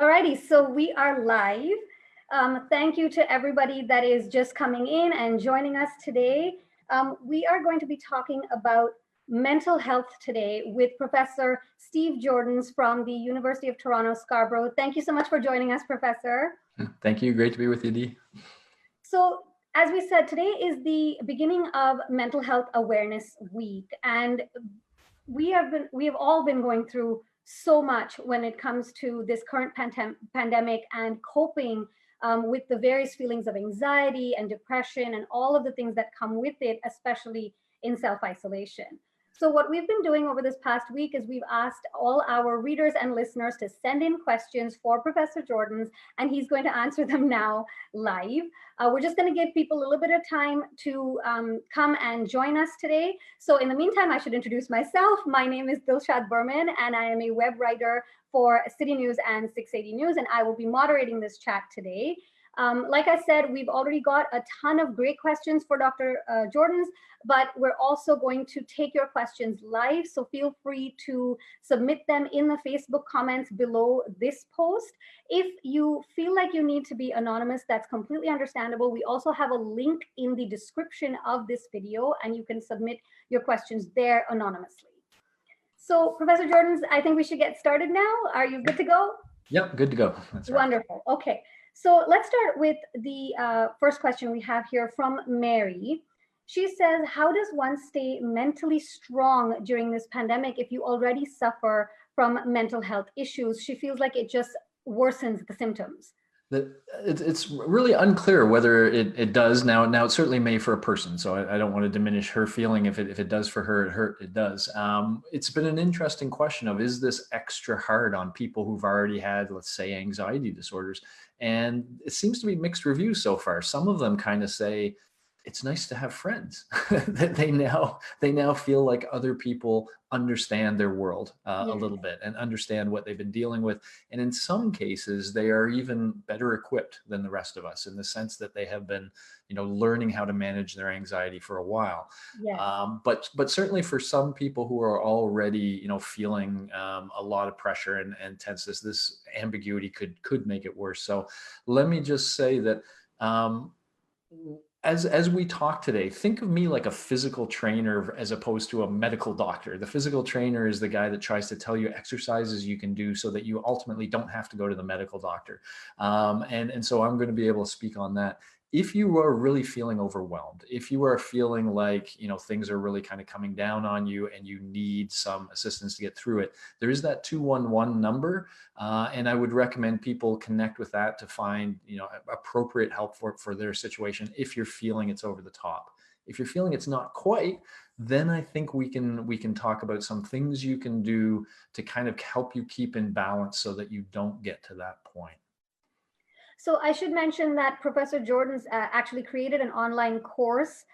Alrighty, so we are live. Thank you to everybody that is just coming in and joining us today. We are going to be talking about mental health today with Professor Steve Joordens from the University of Toronto Scarborough. Thank you so much for joining us, Professor. Thank you. Great to be with you, Dee. So, as we said, today is the beginning of Mental Health Awareness Week, and we have all been going through so much when it comes to this current pandemic and coping with the various feelings of anxiety and depression and all of the things that come with it, especially in self-isolation. So what we've been doing over this past week is we've asked all our readers and listeners to send in questions for Professor Joordens, and he's going to answer them now live. We're just going to give people a little bit of time to come and join us today. So in the meantime, I should introduce myself. My name is Dilshad Burman, and I am a web writer for CityNews and 680 News, and I will be moderating this chat today. Like I said, we've already got a ton of great questions for Dr. Joordens, but we're also going to take your questions live. So feel free to submit them in the Facebook comments below this post. If you feel like you need to be anonymous, that's completely understandable. We also have a link in the description of this video, and you can submit your questions there anonymously. So Professor Joordens, I think we should get started now. Are you good to go? Yep, good to go. That's right. Wonderful. Okay. So let's start with the first question we have here from Mary. She says, how does one stay mentally strong during this pandemic if you already suffer from mental health issues? She feels like it just worsens the symptoms. It's really unclear whether it does now. It certainly may for a person, so I don't want to diminish her feeling. If it does for her, it does. It's been an interesting question of, is this extra hard on people who've already had, let's say, anxiety disorders? And it seems to be mixed reviews so far. Some of them kind of say, it's nice to have friends that they now feel like other people understand their world a little bit and understand what they've been dealing with. And in some cases, they are even better equipped than the rest of us in the sense that they have been, learning how to manage their anxiety for a while. But certainly for some people who are already, feeling a lot of pressure and tenseness, this ambiguity could make it worse. So let me just say that as we talk today, think of me like a physical trainer as opposed to a medical doctor. The physical trainer is the guy that tries to tell you exercises you can do so that you ultimately don't have to go to the medical doctor. And so I'm going to be able to speak on that. If you are really feeling overwhelmed, if you are feeling like, things are really kind of coming down on you and you need some assistance to get through it, there is that 211 number. And I would recommend people connect with that to find, appropriate help for their situation. If you're feeling it's over the top, if you're feeling it's not quite, then I think we can talk about some things you can do to kind of help you keep in balance so that you don't get to that point. So I should mention that Professor Joordens actually created an online course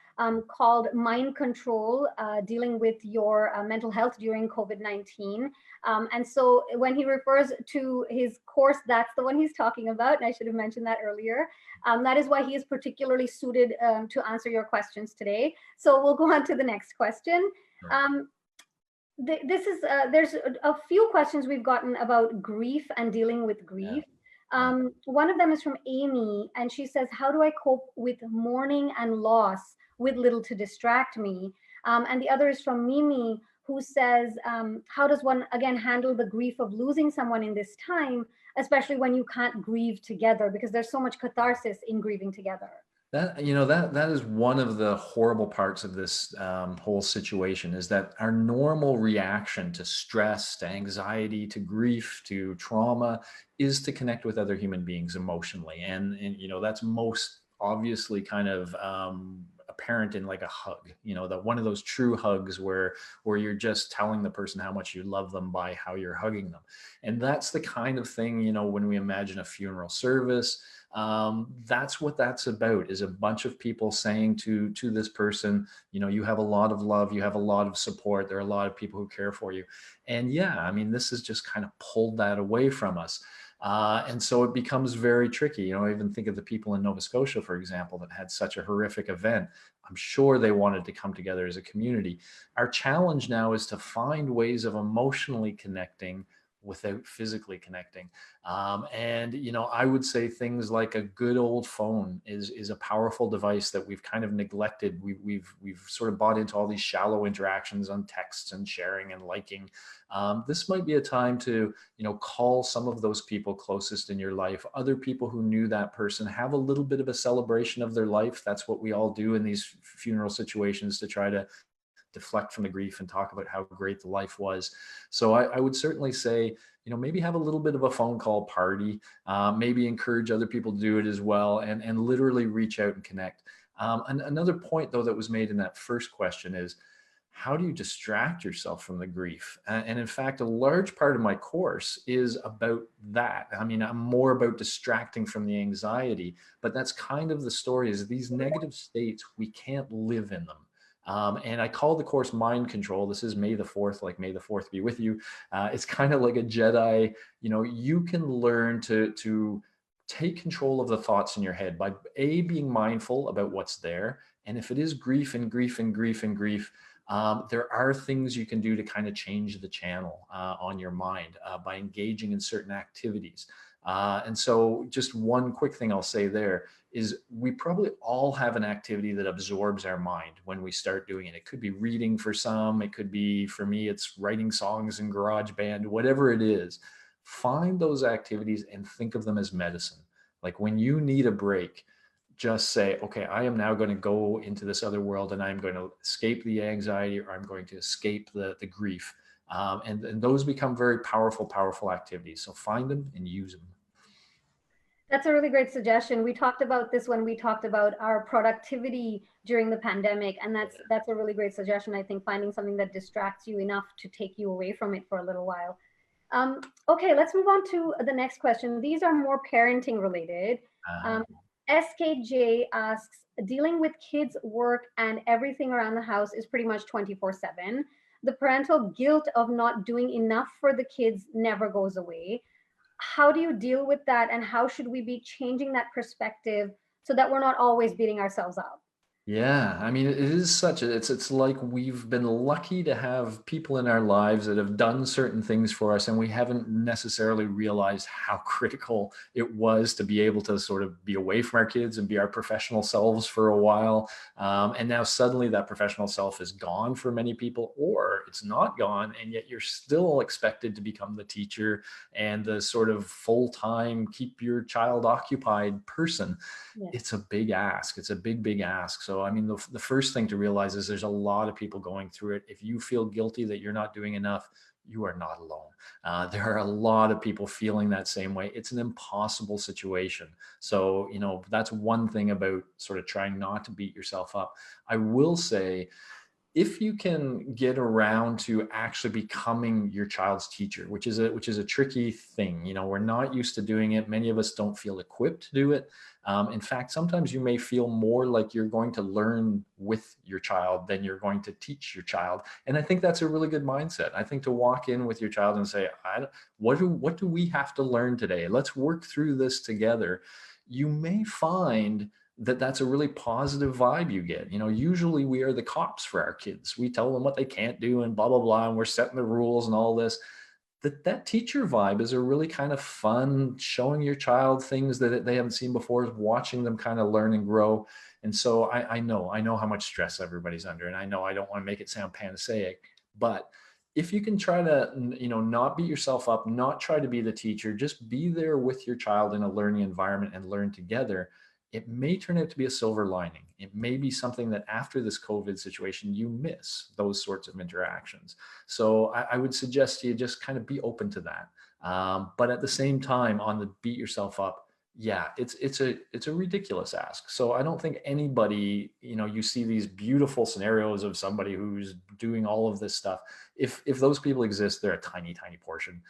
called Mind Control, dealing with your mental health during COVID-19. And so when he refers to his course, that's the one he's talking about. And I should have mentioned that earlier. That is why he is particularly suited to answer your questions today. So we'll go on to the next question. There's a few questions we've gotten about grief and dealing with grief. One of them is from Amy, and she says, how do I cope with mourning and loss with little to distract me? And the other is from Mimi, who says, how does one, again, handle the grief of losing someone in this time, especially when you can't grieve together, because there's so much catharsis in grieving together? That is one of the horrible parts of this whole situation, is that our normal reaction to stress, to anxiety, to grief, to trauma is to connect with other human beings emotionally. And that's most obviously kind of apparent in like a hug, that one of those true hugs where you're just telling the person how much you love them by how you're hugging them. And that's the kind of thing, when we imagine a funeral service, that's what that's about, is a bunch of people saying to this person, you have a lot of love, you have a lot of support, there are a lot of people who care for you. And this has just kind of pulled that away from us. And so it becomes very tricky. I even think of the people in Nova Scotia, for example, that had such a horrific event. I'm sure they wanted to come together as a community. Our challenge now is to find ways of emotionally connecting without physically connecting. And, I would say things like a good old phone is a powerful device that we've kind of neglected. We've sort of bought into all these shallow interactions on texts and sharing and liking. This might be a time to, call some of those people closest in your life, other people who knew that person, have a little bit of a celebration of their life. That's what we all do in these funeral situations, to try to deflect from the grief and talk about how great the life was. So I would certainly say, maybe have a little bit of a phone call party, maybe encourage other people to do it as well, and literally reach out and connect. And another point, though, that was made in that first question is, how do you distract yourself from the grief? And in fact, a large part of my course is about that. I mean, I'm more about distracting from the anxiety, but that's kind of the story, is these negative states, we can't live in them. And I call the course Mind Control. This is May the 4th, like May the 4th be with you. It's kind of like a Jedi. You can learn to take control of the thoughts in your head by being mindful about what's there. And if it is grief and grief and grief and grief, there are things you can do to kind of change the channel on your mind by engaging in certain activities. And so just one quick thing I'll say there is, we probably all have an activity that absorbs our mind when we start doing it. It could be reading for some, it could be, for me, it's writing songs in GarageBand, whatever it is. Find those activities and think of them as medicine. Like when you need a break, just say, okay, I am now going to go into this other world and I'm going to escape the anxiety, or I'm going to escape the grief. And those become very powerful activities. So find them and use them. That's a really great suggestion. We talked about this when we talked about our productivity during the pandemic, and that's a really great suggestion. I think finding something that distracts you enough to take you away from it for a little while. Okay, let's move on to the next question. These are more parenting related. SKJ asks, dealing with kids, work, and everything around the house is pretty much 24/7. The parental guilt of not doing enough for the kids never goes away. How do you deal with that, and how should we be changing that perspective so that we're not always beating ourselves up? Yeah, I mean, it is such a, it's like we've been lucky to have people in our lives that have done certain things for us, and we haven't necessarily realized how critical it was to be able to sort of be away from our kids and be our professional selves for a while. And now suddenly that professional self is gone for many people, or it's not gone, and yet you're still expected to become the teacher and the sort of full-time, keep your child occupied person. Yes. It's a big ask. It's a big ask. So, I mean, the first thing to realize is there's a lot of people going through it. If you feel guilty that you're not doing enough, you are not alone. There are a lot of people feeling that same way. It's an impossible situation. So, that's one thing about sort of trying not to beat yourself up. I will say, if you can get around to actually becoming your child's teacher, which is a tricky thing. We're not used to doing it. Many of us don't feel equipped to do it. In fact, sometimes you may feel more like you're going to learn with your child than you're going to teach your child. And I think that's a really good mindset. I think to walk in with your child and say, what do we have to learn today? Let's work through this together. You may find that that's a really positive vibe you get. Usually we are the cops for our kids. We tell them what they can't do and blah, blah, blah, and we're setting the rules and all this. That teacher vibe is a really kind of fun, showing your child things that they haven't seen before, watching them kind of learn and grow. And so I know how much stress everybody's under, and I know I don't want to make it sound panaceic, but if you can try to, not beat yourself up, not try to be the teacher, just be there with your child in a learning environment and learn together, it may turn out to be a silver lining. It may be something that after this COVID situation, you miss those sorts of interactions. So I would suggest you just kind of be open to that. But at the same time, on the beat yourself up, yeah, it's a ridiculous ask. So I don't think anybody, you see these beautiful scenarios of somebody who's doing all of this stuff. If those people exist, they're a tiny portion.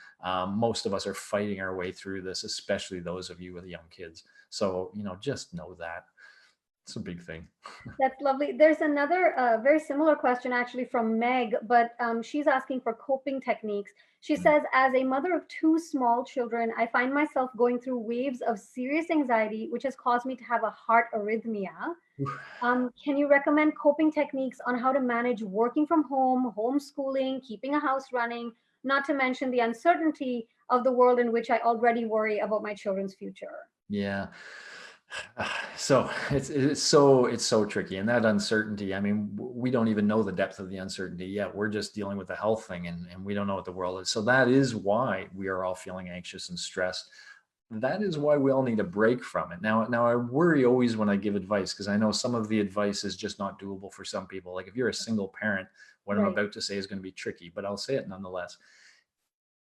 Most of us are fighting our way through this, especially those of you with young kids. So, just know that. It's a big thing. That's lovely. There's another very similar question actually from Meg, but she's asking for coping techniques. She says, as a mother of two small children, I find myself going through waves of serious anxiety, which has caused me to have a heart arrhythmia. Can you recommend coping techniques on how to manage working from home, homeschooling, keeping a house running, not to mention the uncertainty of the world in which I already worry about my children's future. Yeah. So it's so tricky, and that uncertainty. I mean, we don't even know the depth of the uncertainty yet. We're just dealing with the health thing, and we don't know what the world is. So that is why we are all feeling anxious and stressed. That is why we all need a break from it. Now I worry always when I give advice, because I know some of the advice is just not doable for some people. Like if you're a single parent, what I'm Right. about to say is going to be tricky, but I'll say it nonetheless.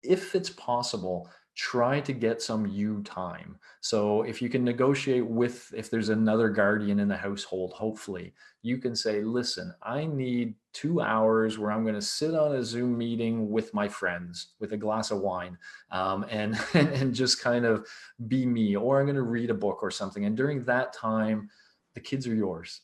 If it's possible, try to get some you time. So if you can negotiate with, if there's another guardian in the household, hopefully you can say, listen, I need 2 hours where I'm going to sit on a Zoom meeting with my friends with a glass of wine, and and just kind of be me, or I'm going to read a book or something. And during that time, the kids are yours,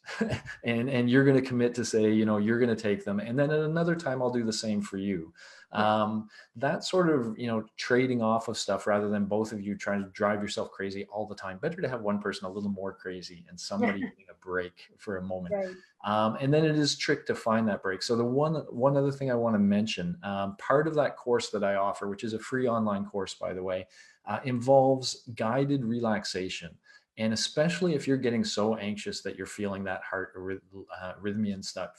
and you're going to commit to say, you're going to take them, and then at another time I'll do the same for you. Right. That sort of, trading off of stuff rather than both of you trying to drive yourself crazy all the time. Better to have one person a little more crazy and somebody getting a break for a moment. Right. And then it is trick to find that break. So the one other thing I want to mention, part of that course that I offer, which is a free online course, by the way, involves guided relaxation. And especially if you're getting so anxious that you're feeling that heart arrhythmia and stuff,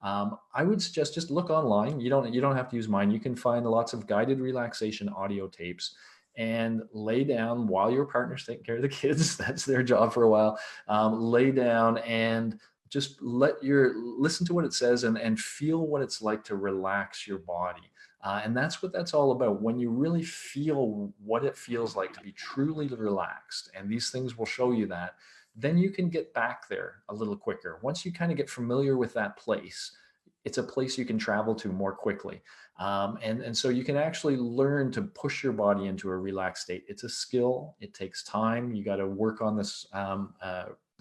I would suggest just look online. You don't have to use mine. You can find lots of guided relaxation audio tapes and lay down while your partner's taking care of the kids. That's their job for a while. Lay down and just listen to what it says, and feel what it's like to relax your body. And that's what that's all about. When you really feel what it feels like to be truly relaxed, and these things will show you that, then you can get back there a little quicker. Once you kind of get familiar with that place, it's a place you can travel to more quickly. And so you can actually learn to push your body into a relaxed state. It's a skill. It takes time. You got to work on this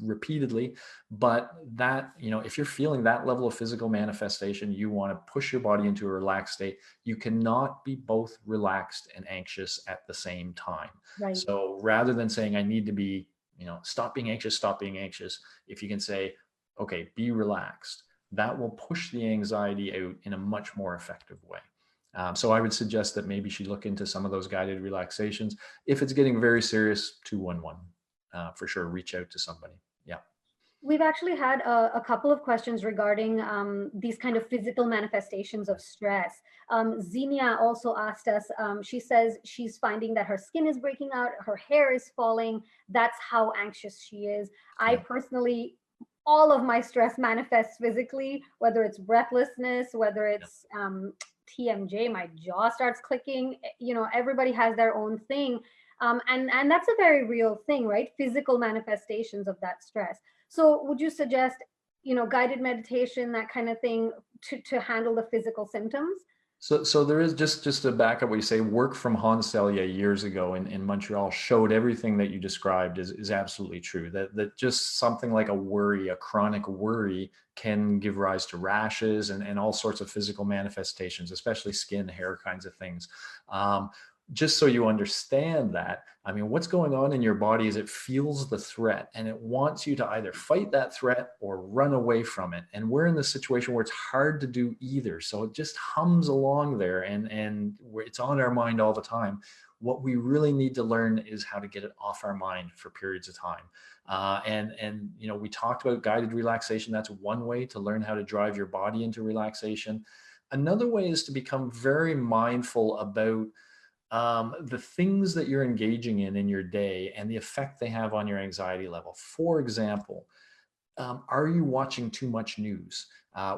repeatedly. But that, if you're feeling that level of physical manifestation, you want to push your body into a relaxed state. You cannot be both relaxed and anxious at the same time. Right. So rather than saying, I need to be, stop being anxious, stop being anxious, if you can say, okay, be relaxed, that will push the anxiety out in a much more effective way. So I would suggest that maybe she look into some of those guided relaxations. If it's getting very serious, 211, for sure, reach out to somebody. Yeah. We've actually had a couple of questions regarding these kind of physical manifestations of stress. Xenia also asked us, she says she's finding that her skin is breaking out, her hair is falling. That's how anxious she is. I Yeah. personally, all of my stress manifests physically, whether it's breathlessness, whether Yeah. it's TMJ, my jaw starts clicking. Everybody has their own thing. And that's a very real thing, right? Physical manifestations of that stress. So would you suggest, guided meditation, that kind of thing, to handle the physical symptoms? So there is, just to back up what you say, work from Hans Selye years ago in Montreal showed everything that you described is absolutely true. That just something like a chronic worry can give rise to rashes and all sorts of physical manifestations, especially skin, hair kinds of things. Just so you understand that, I mean, what's going on in your body is it feels the threat and it wants you to either fight that threat or run away from it. And we're in the situation where it's hard to do either. So it just hums along there, and it's on our mind all the time. What we really need to learn is how to get it off our mind for periods of time. And we talked about guided relaxation. That's one way to learn how to drive your body into relaxation. Another way is to become very mindful about the things that you're engaging in your day and the effect they have on your anxiety level. For example, are you watching too much news?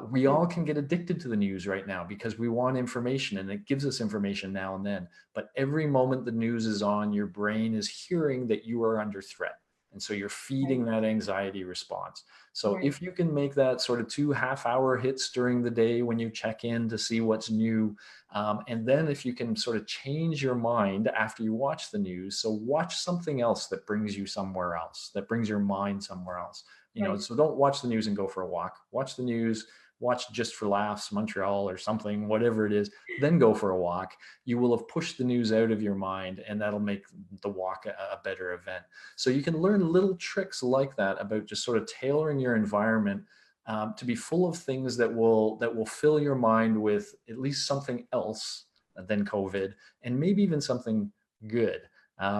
We all can get addicted to the news right now because we want information, and it gives us information now and then. But every moment the news is on, your brain is hearing that you are under threat. And so you're feeding that anxiety response. So Right. if you can make that sort of 2 half-hour hits during the day when you check in to see what's new, and then if you can sort of change your mind after you watch the news, so watch something else that brings you somewhere else, that brings your mind somewhere else. Right. So don't watch the news and go for a walk. Watch the news, watch Just for Laughs, Montreal or something, whatever it is, then go for a walk. You will have pushed the news out of your mind, and that'll make the walk a better event. So you can learn little tricks like that about just sort of tailoring your environment to be full of things that will fill your mind with at least something else than COVID, and maybe even something good.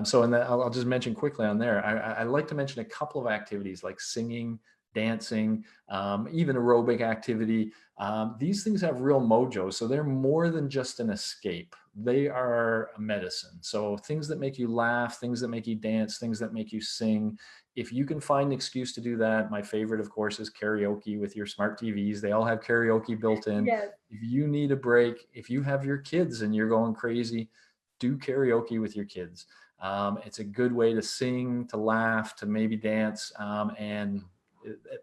So in that, I'll just mention quickly on there, I like to mention a couple of activities like singing, dancing, even aerobic activity. These things have real mojo. So they're more than just an escape. They are a medicine. So things that make you laugh, things that make you dance, things that make you sing. If you can find an excuse to do that, my favorite, of course, is karaoke with your smart TVs. They all have karaoke built in. Yes. If you need a break, if you have your kids and you're going crazy, do karaoke with your kids. It's a good way to sing, to laugh, to maybe dance, and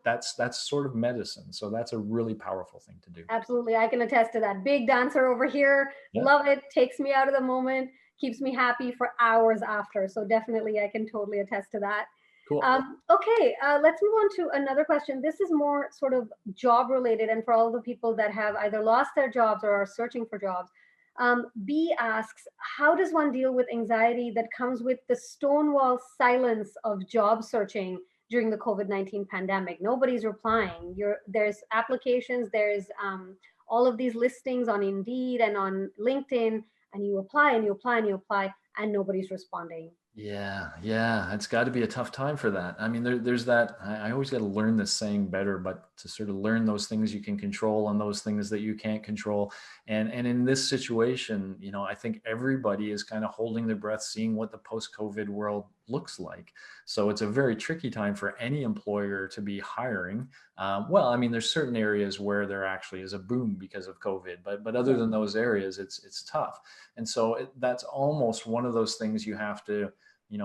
that's sort of medicine. So that's a really powerful thing to do. Absolutely. I can attest to that. Big dancer over here. Yeah. Love it. Takes me out of the moment, keeps me happy for hours after. So definitely I can totally attest to that. Cool. Okay, let's move on to another question. This is more sort of job related, and for all the people that have either lost their jobs or are searching for jobs. B asks, how does one deal with anxiety that comes with the stonewall silence of job searching during the COVID-19 pandemic? Nobody's replying. There's applications, there's all of these listings on Indeed and on LinkedIn, and you apply and you apply and you apply, and nobody's responding. Yeah. It's got to be a tough time for that. I mean, there's that. I always got to learn this saying better, but to sort of learn those things you can control and those things that you can't control. And in this situation, I think everybody is kind of holding their breath, seeing what the post-COVID world looks like. So it's a very tricky time for any employer to be hiring. Well, I mean, there's certain areas where there actually is a boom because of COVID, but other than those areas, it's tough. And so that's almost one of those things you have to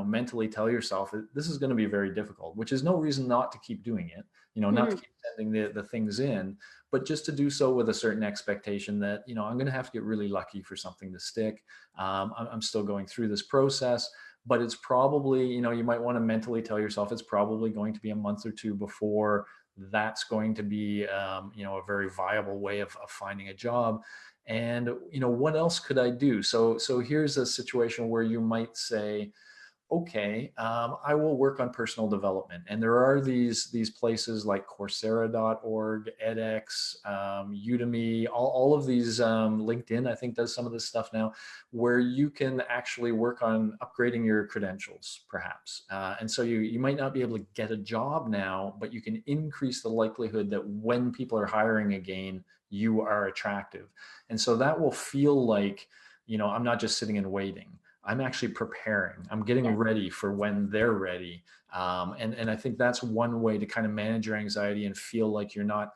mentally tell yourself that this is going to be very difficult, which is no reason not to keep doing it, not to keep sending the things in, but just to do so with a certain expectation that, I'm going to have to get really lucky for something to stick. I'm still going through this process, but it's probably, you might want to mentally tell yourself it's probably going to be a month or two before that's going to be, a very viable way of finding a job. And, what else could I do? So here's a situation where you might say, okay, I will work on personal development. And there are these places like Coursera.org, edX, Udemy, all of these, LinkedIn, I think does some of this stuff now, where you can actually work on upgrading your credentials, perhaps. And so you might not be able to get a job now, but you can increase the likelihood that when people are hiring again, you are attractive. And so that will feel like, I'm not just sitting and waiting. I'm actually preparing. I'm getting ready for when they're ready. And I think that's one way to kind of manage your anxiety and feel like you're not,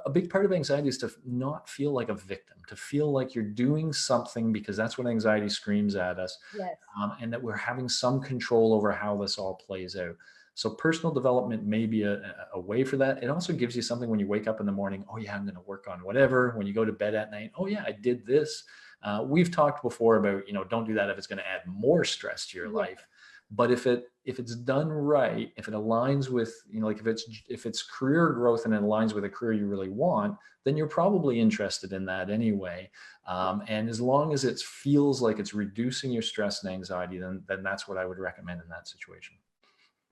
a big part of anxiety is to not feel like a victim, to feel like you're doing something, because that's what anxiety screams at us. Yes. And that we're having some control over how this all plays out. So personal development may be a way for that. It also gives you something when you wake up in the morning. Oh yeah, I'm going to work on whatever. When you go to bed at night, oh yeah, I did this. We've talked before about, don't do that if it's going to add more stress to your life. But if it's done right, if it aligns with, like if it's career growth and it aligns with a career you really want, then you're probably interested in that anyway. And as long as it feels like it's reducing your stress and anxiety, then that's what I would recommend in that situation.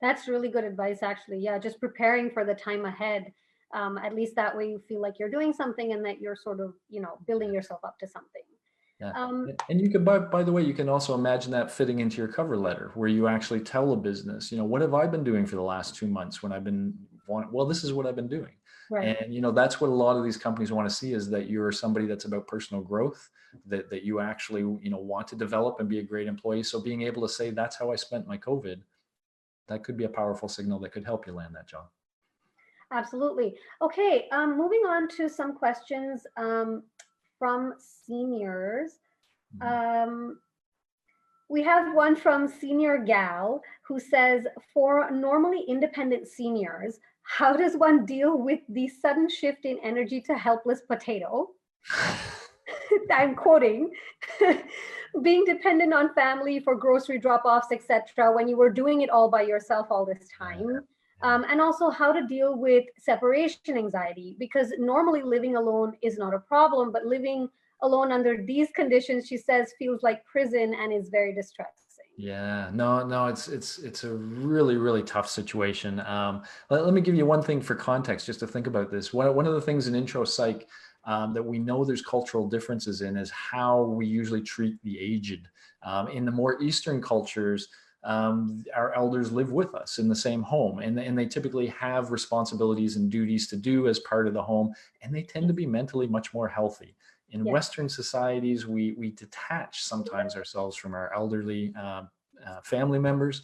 That's really good advice, actually. Yeah, just preparing for the time ahead. At least that way you feel like you're doing something and that you're sort of, building yourself up to something. Yeah. And you can, by the way, you can also imagine that fitting into your cover letter where you actually tell a business, what have I been doing for the last 2 months when I've been, well, this is what I've been doing. Right. And, that's what a lot of these companies want to see, is that you're somebody that's about personal growth, that you actually, want to develop and be a great employee. So being able to say, that's how I spent my COVID, that could be a powerful signal that could help you land that job. Absolutely. Okay. Moving on to some questions from seniors. We have one from Senior Gal who says, for normally independent seniors, how does one deal with the sudden shift in energy to helpless potato? I'm quoting, being dependent on family for grocery drop-offs, etc., when you were doing it all by yourself all this time. And also how to deal with separation anxiety, because normally living alone is not a problem, but living alone under these conditions, she says, feels like prison and is very distressing. Yeah, no, it's a really, really tough situation. Let me give you one thing for context, just to think about this. One of the things in intro psych, that we know there's cultural differences in is how we usually treat the aged. In the more Eastern cultures, our elders live with us in the same home, and they typically have responsibilities and duties to do as part of the home, and they tend to be mentally much more healthy. In Yes. Western societies, we detach sometimes ourselves from our elderly family members,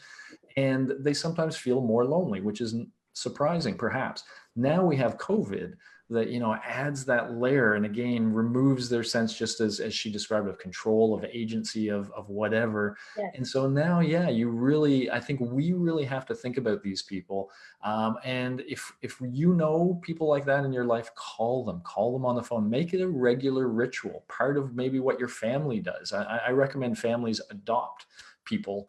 and they sometimes feel more lonely, which isn't surprising perhaps. Now we have COVID that, adds that layer, and again removes their sense, just as she described, of control, of agency, of whatever. Yes. And so now, yeah, I think we really have to think about these people. And if people like that in your life, call them on the phone, make it a regular ritual, part of maybe what your family does. I recommend families adopt people,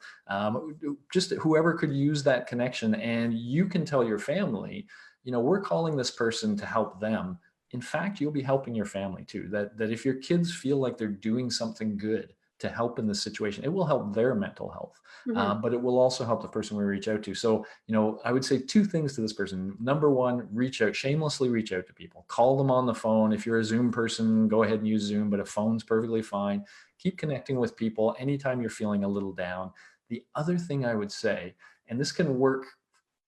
just whoever could use that connection. And you can tell your family, we're calling this person to help them. In fact, you'll be helping your family too. That if your kids feel like they're doing something good to help in this situation, it will help their mental health, but it will also help the person we reach out to. So, I would say two things to this person. Number one, shamelessly reach out to people, call them on the phone. If you're a Zoom person, go ahead and use Zoom, but a phone's perfectly fine. Keep connecting with people anytime you're feeling a little down. The other thing I would say, and this can work,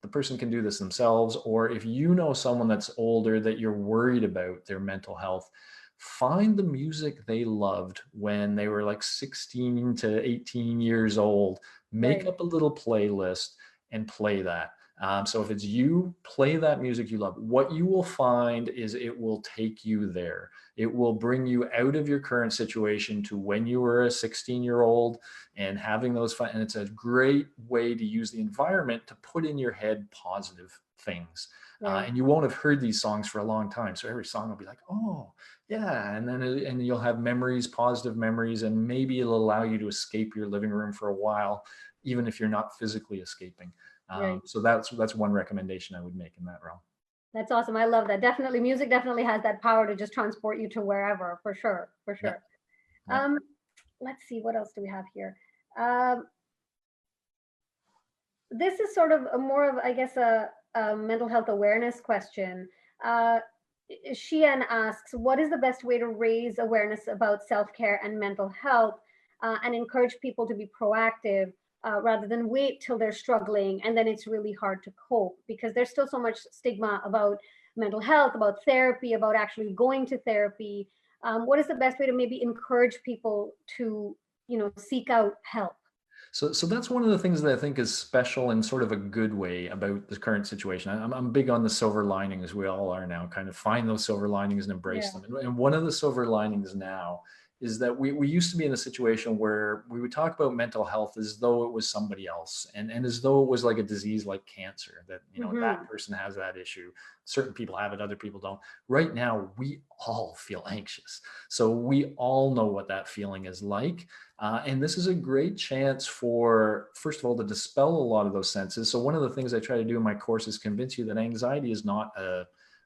the person can do this themselves, or if you know someone that's older that you're worried about their mental health, find the music they loved when they were like 16 to 18 years old, make up a little playlist and play that. So if it's you, play that music you love. What you will find is it will take you there. It will bring you out of your current situation to when you were a 16-year-old and having those fun. And it's a great way to use the environment to put in your head positive things. And you won't have heard these songs for a long time. So every song will be like, oh, yeah. And then and you'll have memories, positive memories, and maybe it'll allow you to escape your living room for a while, even if you're not physically escaping. So that's one recommendation I would make in that realm. That's awesome. I love that. Definitely, music definitely has that power to just transport you to wherever, for sure, for sure. Yeah. Let's see, what else do we have here? This is sort of more of, I guess, a mental health awareness question. Sheehan asks, what is the best way to raise awareness about self-care and mental health, and encourage people to be proactive, rather than wait till they're struggling and then it's really hard to cope, because there's still so much stigma about mental health, about therapy, about actually going to therapy. What is the best way to maybe encourage people to, seek out help? So that's one of the things that I think is special in sort of a good way about the current situation. I'm big on the silver linings. We all are now. Kind of find those silver linings and embrace them. And one of the silver linings now is that we used to be in a situation where we would talk about mental health as though it was somebody else, and as though it was like a disease like cancer, that that person has that issue. Certain people have it, other people don't. Right now, we all feel anxious. So we all know what that feeling is like. And this is a great chance for, first of all, to dispel a lot of those senses. So one of the things I try to do in my course is convince you that anxiety is not a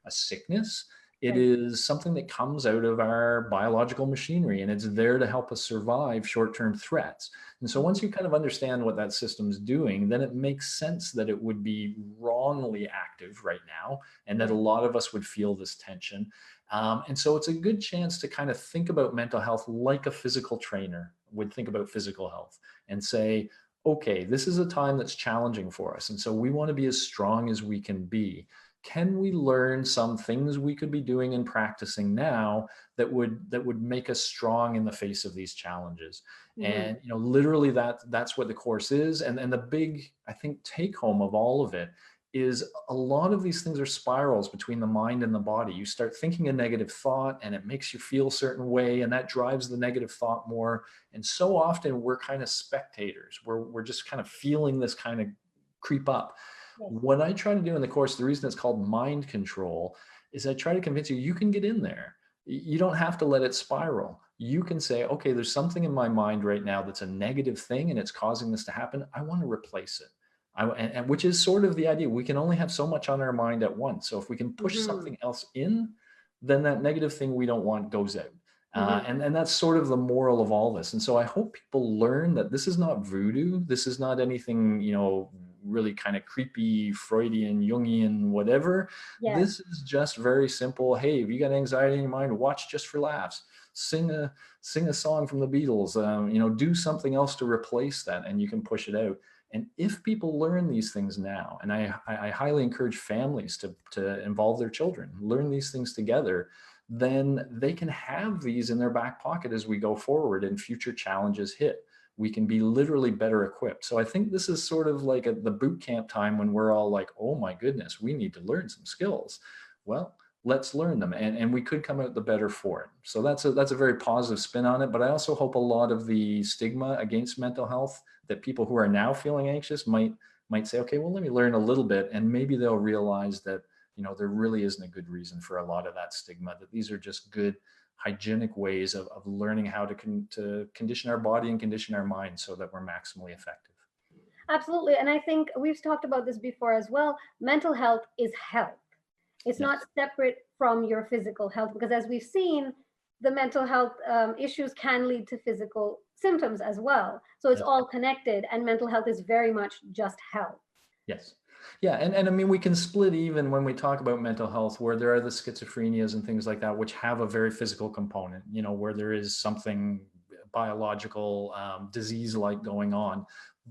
sickness. It is something that comes out of our biological machinery, and it's there to help us survive short-term threats. And so once you kind of understand what that system's doing, then it makes sense that it would be wrongly active right now, and that a lot of us would feel this tension. And so it's a good chance to kind of think about mental health like a physical trainer would think about physical health, and say, okay, this is a time that's challenging for us. And so we want to be as strong as we can be. Can we learn some things we could be doing and practicing now that would make us strong in the face of these challenges? And literally that's what the course is. And the big, I think, take home of all of it is a lot of these things are spirals between the mind and the body. You start thinking a negative thought and it makes you feel a certain way, and that drives the negative thought more. And so often we're kind of spectators. We're just kind of feeling this kind of creep up. What I try to do in the course, the reason it's called mind control, is I try to convince you can get in there. You don't have to let it spiral. You can say, okay, there's something in my mind right now that's a negative thing and it's causing this to happen. I want to replace it. And which is sort of the idea. We can only have so much on our mind at once. So if we can push something else in, then that negative thing we don't want goes out. And that's sort of the moral of all this. And so I hope people learn that this is not voodoo. This is not anything, really kind of creepy Freudian, Jungian, whatever. Yes. This is just very simple. Hey, if you got anxiety in your mind, watch just for laughs. Sing a song from the Beatles. Do something else to replace that, and you can push it out. And if people learn these things now, and I highly encourage families to involve their children, learn these things together, then they can have these in their back pocket as we go forward and future challenges hit. We can be literally better equipped. So I think this is sort of like the boot camp time when we're all like, oh my goodness, we need to learn some skills. Well, let's learn them, and we could come out the better for it. So that's a very positive spin on it. But I also hope a lot of the stigma against mental health, that people who are now feeling anxious might say, okay, well, let me learn a little bit, and maybe they'll realize that there really isn't a good reason for a lot of that stigma, that these are just good hygienic ways of learning how to condition our body and condition our mind so that we're maximally effective. Absolutely. And I think we've talked about this before as well. Mental health is health. It's Yes. not separate from your physical health, because as we've seen, the mental health issues can lead to physical symptoms as well. So it's Yes. all connected, and mental health is very much just health. Yes. Yeah. And I mean, we can split even when we talk about mental health, where there are the schizophrenias and things like that, which have a very physical component, where there is something biological, disease-like going on.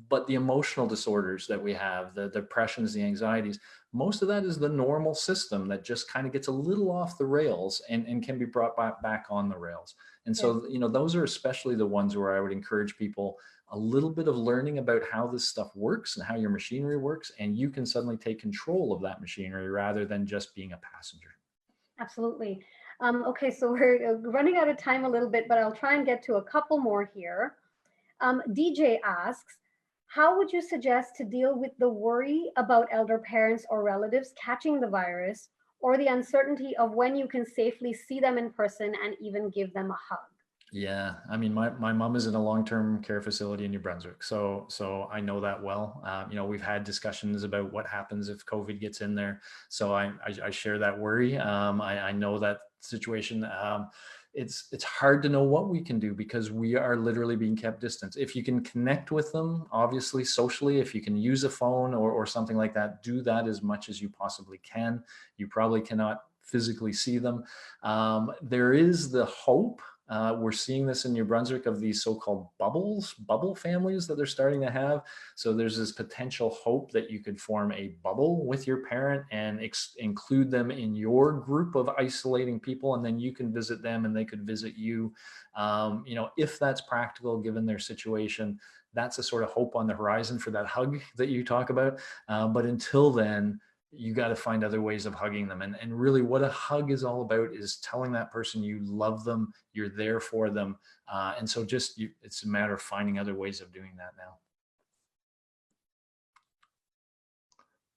But the emotional disorders that we have, the depressions, the anxieties, most of that is the normal system that just kind of gets a little off the rails and can be brought back on the rails. And so, those are especially the ones where I would encourage people a little bit of learning about how this stuff works and how your machinery works, and you can suddenly take control of that machinery rather than just being a passenger. Absolutely. Okay, so we're running out of time a little bit, but I'll try and get to a couple more here. DJ asks, how would you suggest to deal with the worry about elder parents or relatives catching the virus, or the uncertainty of when you can safely see them in person and even give them a hug? Yeah, I mean, my mom is in a long-term care facility in New Brunswick, so I know that well. We've had discussions about what happens if COVID gets in there, so I share that worry. I know that situation. It's hard to know what we can do because we are literally being kept distance. If you can connect with them, obviously socially, if you can use a phone or something like that, do that as much as you possibly can. You probably cannot physically see them. There is the hope. We're seeing this in New Brunswick of these so-called bubble families that they're starting to have. So there's this potential hope that you could form a bubble with your parent and include them in your group of isolating people, and then you can visit them and they could visit you. If that's practical given their situation, that's a sort of hope on the horizon for that hug that you talk about. But until then, you got to find other ways of hugging them. And really what a hug is all about is telling that person you love them, you're there for them. And so it's a matter of finding other ways of doing that now.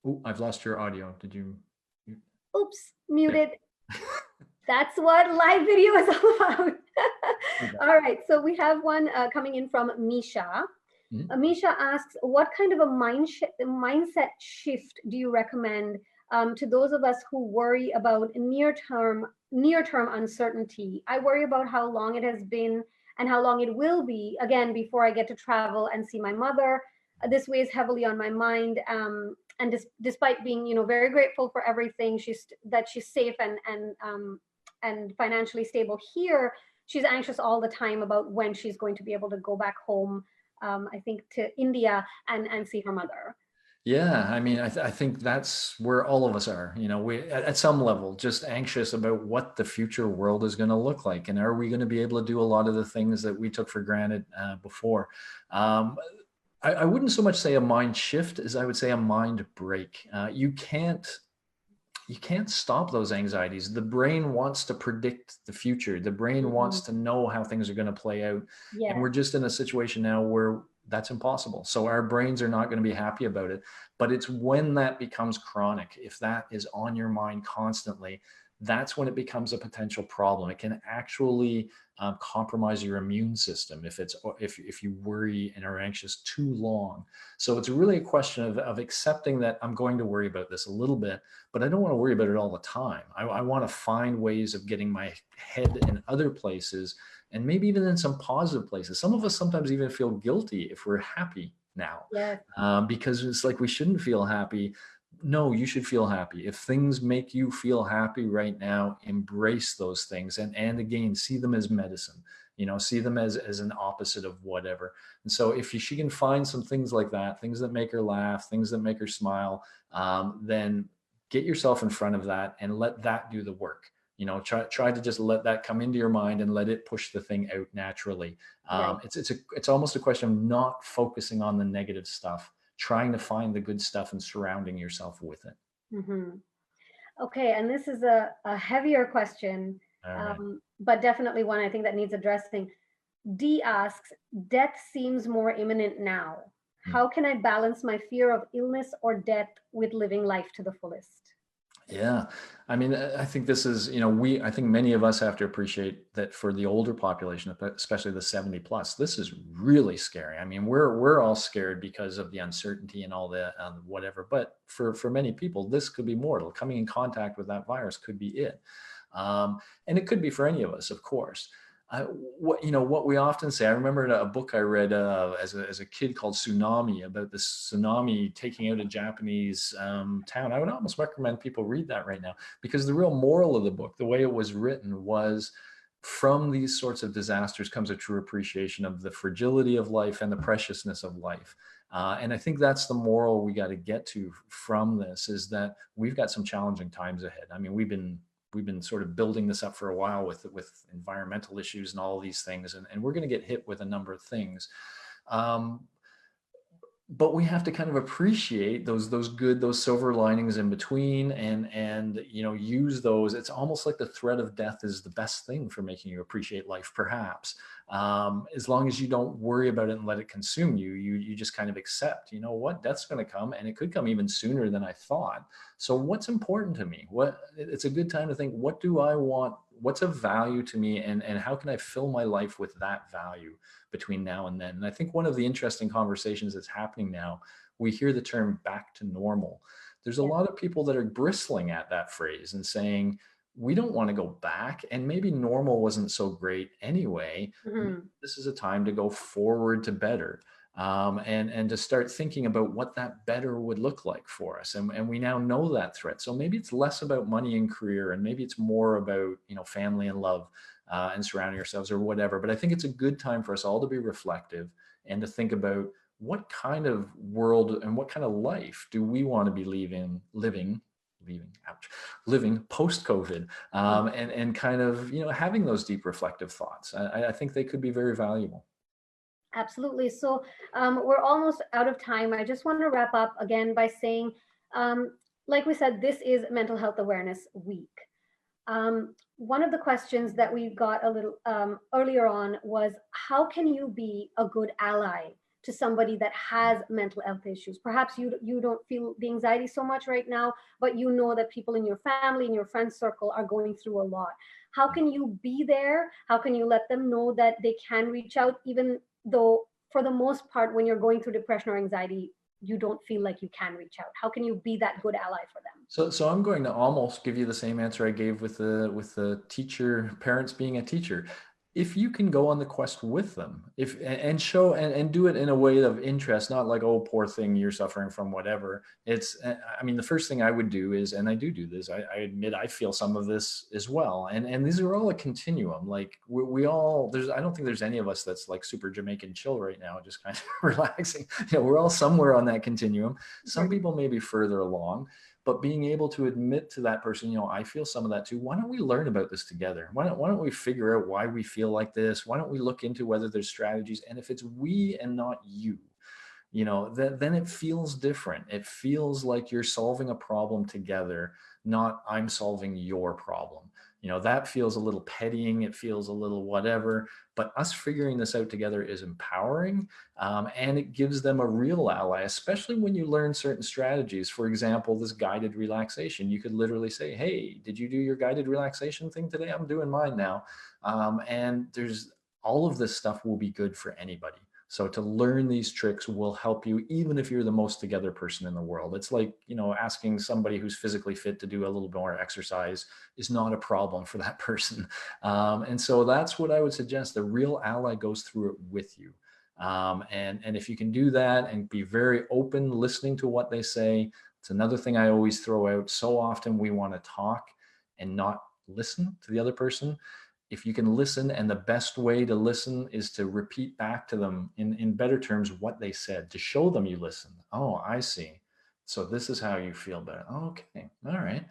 Oh, I've lost your audio. Did you? Oops, muted. That's what live video is all about. All right, so we have one coming in from Misha. Misha asks, what kind of a mindset shift do you recommend to those of us who worry about near-term uncertainty? I worry about how long it has been and how long it will be, again, before I get to travel and see my mother. This weighs heavily on my mind. And despite being, very grateful for everything, that she's safe and financially stable here, she's anxious all the time about when she's going to be able to go back home, I think to India and see her mother. Yeah, I mean, I think that's where all of us are. We at some level just anxious about what the future world is going to look like, and are we going to be able to do a lot of the things that we took for granted before. I wouldn't so much say a mind shift as I would say a mind break. You can't stop those anxieties. The brain wants to predict the future. The brain wants to know how things are going to play out. Yes. And we're just in a situation now where that's impossible. So our brains are not going to be happy about it. But it's when that becomes chronic, if that is on your mind constantly, that's when it becomes a potential problem. It can actually compromise your immune system if you worry and are anxious too long. So it's really a question of accepting that I'm going to worry about this a little bit, but I don't want to worry about it all the time. I want to find ways of getting my head in other places, and maybe even in some positive places. Some of us sometimes even feel guilty if we're happy now, Yes. because it's like we shouldn't feel happy. No, you should feel happy. If things make you feel happy right now, embrace those things, and again, see them as medicine. See them as an opposite of whatever. And so if she can find some things like that, things that make her laugh, things that make her smile, then get yourself in front of that and let that do the work. Try to just let that come into your mind and let it push the thing out naturally. Right. It's almost a question of not focusing on the negative stuff, trying to find the good stuff and surrounding yourself with it. Hmm. Okay, and this is a heavier question, All right. but definitely one I think that needs addressing. D asks, death seems more imminent now. Hmm. How can I balance my fear of illness or death with living life to the fullest? Yeah. I mean, I think this is, I think many of us have to appreciate that for the older population, especially the 70 plus, this is really scary. I mean, we're all scared because of the uncertainty and all the whatever, but for many people, this could be mortal. Coming in contact with that virus could be it. And it could be for any of us, of course. What we often say. I remember a book I read as a kid called Tsunami, about this tsunami taking out a Japanese town. I would almost recommend people read that right now, because the real moral of the book, the way it was written, was from these sorts of disasters comes a true appreciation of the fragility of life and the preciousness of life. And I think that's the moral we got to get to from this, is that we've got some challenging times ahead. I mean, we've been sort of building this up for a while with environmental issues and all of these things, and we're going to get hit with a number of things. Um, but we have to kind of appreciate those silver linings in between, and use those. It's almost like the threat of death is the best thing for making you appreciate life, perhaps. As long as you don't worry about it and let it consume you, you just kind of accept, what, death's going to come, and it could come even sooner than I thought. So what's important to me? It's a good time to think, what do I want? What's of value to me, and how can I fill my life with that value between now and then? And I think one of the interesting conversations that's happening now, we hear the term back to normal. There's a Yeah. lot of people that are bristling at that phrase and saying, we don't want to go back, and maybe normal wasn't so great anyway. Hmm. This is a time to go forward to better, and to start thinking about what that better would look like for us. And we now know that threat. So maybe it's less about money and career, and maybe it's more about, family and love, and surrounding ourselves or whatever. But I think it's a good time for us all to be reflective and to think about what kind of world and what kind of life do we want to be living post COVID, and kind of, having those deep reflective thoughts. I think they could be very valuable. Absolutely. So we're almost out of time. I just want to wrap up again by saying, like we said, this is Mental Health Awareness Week. One of the questions that we got a little earlier on was, how can you be a good ally to somebody that has mental health issues? Perhaps you don't feel the anxiety so much right now, but you know that people in your family, in your friend circle, are going through a lot. How can you be there? How can you let them know that they can reach out, even though for the most part, when you're going through depression or anxiety, you don't feel like you can reach out? How can you be that good ally for them? So I'm going to almost give you the same answer I gave with the teacher, parents being a teacher. If you can go on the quest with them, if and show and do it in a way of interest, not like, oh, poor thing, you're suffering from whatever. I mean, the first thing I would do is, and I do this, I admit I feel some of this as well. And these are all a continuum. Like we all, I don't think there's any of us that's like super Jamaican chill right now, just kind of relaxing. We're all somewhere on that continuum. Some people may be further along, but being able to admit to that person, I feel some of that too. Why don't we learn about this together? Why don't we figure out why we feel like this? Why don't we look into whether there's strategies? And if it's we and not you, then it feels different. It feels like you're solving a problem together, not I'm solving your problem. That feels a little pettying. It feels a little whatever, but us figuring this out together is empowering, and it gives them a real ally, especially when you learn certain strategies. For example, this guided relaxation. You could literally say, hey, did you do your guided relaxation thing today? I'm doing mine now. And there's all of this stuff will be good for anybody. So to learn these tricks will help you, even if you're the most together person in the world. It's like, asking somebody who's physically fit to do a little more exercise is not a problem for that person. And so that's what I would suggest. The real ally goes through it with you. And if you can do that and be very open, listening to what they say, it's another thing I always throw out. So often we want to talk and not listen to the other person. If you can listen, and the best way to listen is to repeat back to them in better terms what they said, to show them you listen. Oh, I see. So this is how you feel better. Oh, okay. All right.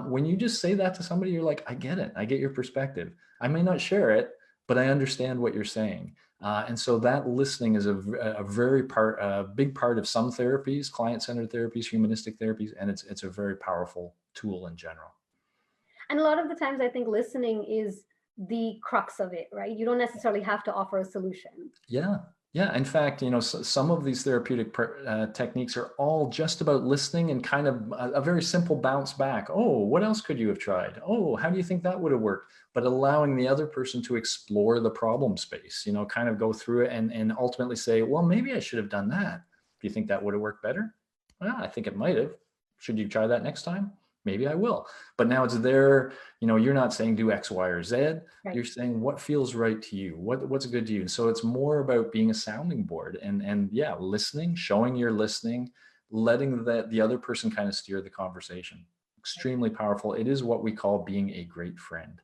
When you just say that to somebody, you're like, I get it. I get your perspective. I may not share it, but I understand what you're saying. And so that listening is a big part of some therapies, client-centered therapies, humanistic therapies, and it's a very powerful tool in general. And a lot of the times, I think listening is the crux of it, right? You don't necessarily have to offer a solution. Yeah. Yeah. In fact, some of these therapeutic techniques are all just about listening and kind of a very simple bounce back. Oh, what else could you have tried? Oh, how do you think that would have worked? But allowing the other person to explore the problem space, kind of go through it and ultimately say, well, maybe I should have done that. Do you think that would have worked better? Well, I think it might have. Should you try that next time? Maybe I will. But now it's there. You're not saying do X, Y, or Z. Right. You're saying what feels right to you, what's good to you. And so it's more about being a sounding board and yeah, listening, showing you're listening, letting the other person kind of steer the conversation. Extremely powerful. It is what we call being a great friend.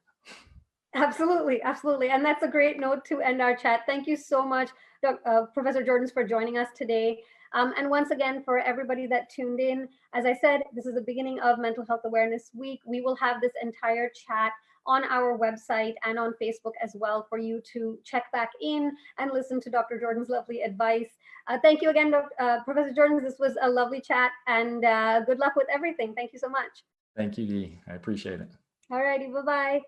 Absolutely, absolutely. And that's a great note to end our chat. Thank you so much, Professor Joordens, for joining us today. And once again, for everybody that tuned in, as I said, this is the beginning of Mental Health Awareness Week. We will have this entire chat on our website and on Facebook as well for you to check back in and listen to Dr. Joordens' lovely advice. Thank you again, Professor Joordens. This was a lovely chat, and good luck with everything. Thank you so much. Thank you, Dee. I appreciate it. All righty, bye-bye.